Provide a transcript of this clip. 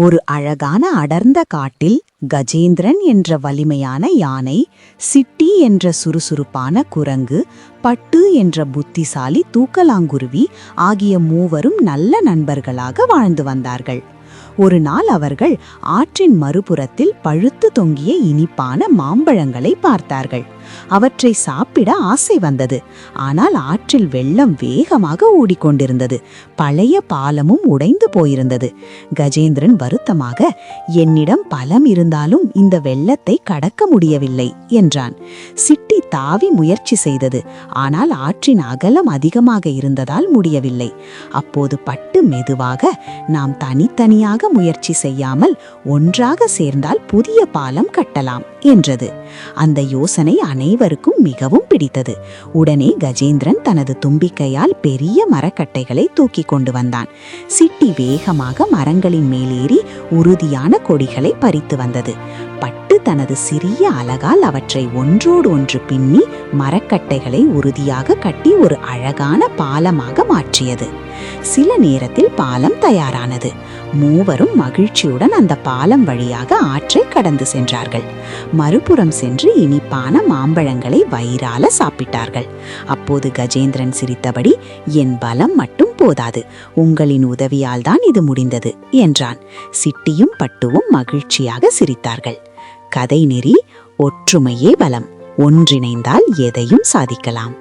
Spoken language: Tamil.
ஒரு அழகான அடர்ந்த காட்டில் கஜேந்திரன் என்ற வலிமையான யானை, சிட்டி என்ற சுறுசுறுப்பான குரங்கு, பட்டு என்ற புத்திசாலி தூக்கலாங்குருவி ஆகிய மூவரும் நல்ல நண்பர்களாக வாழ்ந்து வந்தார்கள். ஒரு நாள் அவர்கள் ஆற்றின் மறுபுறத்தில் பழுத்து தொங்கிய இனிப்பான மாம்பழங்களை பார்த்தார்கள். அவற்றை சாப்பிட ஆசை வந்தது. ஆனால் ஆற்றில் வெள்ளம் வேகமாக ஓடிக்கொண்டிருந்தது. பழைய பாலமும் உடைந்து போயிருந்தது. கஜேந்திரன் வருத்தமாக, என்னிடம் பலம் இருந்தாலும் இந்த வெள்ளத்தை கடக்க முடியவில்லை என்றான். சிட்டி தாவி முயற்சி செய்தது. ஆனால் ஆற்றின் அகலம் அதிகமாக இருந்ததால் முடியவில்லை. அப்போது பட்டு மெதுவாக, நாம் தனித்தனியாக முயற்சி செய்யாமல் ஒன்றாக சேர்ந்தால் புதிய பாலம் கட்டலாம் என்றது. அந்த யோசனை அனைவருக்கும் மிகவும் பிடித்தது. உடனே கஜேந்திரன் தனது தும்பிக்கையால் பெரிய மரக்கட்டைகளை தூக்கி கொண்டு வந்தான். சிட்டி வேகமாக மரங்களின் மேலேறி உறுதியான கொடிகளை பறித்து வந்தது. பட்டு தனது சிறிய அலகால் அவற்றை ஒன்றோடு ஒன்று பின்னி மரக்கட்டைகளை உறுதியாக கட்டி ஒரு அழகான பாலமாக மாற்றியது. சில நேரத்தில் பாலம் தயாரானது. மூவரும் மகிழ்ச்சியுடன் அந்த பாலம் வழியாக ஆற்றை கடந்து சென்றார்கள். மறுபுறம் சென்று இனிப்பான மாம்பழங்களை வயிறால சாப்பிட்டார்கள். அப்போது கஜேந்திரன் சிரித்தபடி, என் பலம் மட்டும் போதாது, உங்களின் உதவியால் தான் இது முடிந்தது என்றான். சிட்டியும் பட்டுவும் மகிழ்ச்சியாக சிரித்தார்கள். கதை நெறி: ஒற்றுமையே பலம், ஒன்றிணைந்தால் எதையும் சாதிக்கலாம்.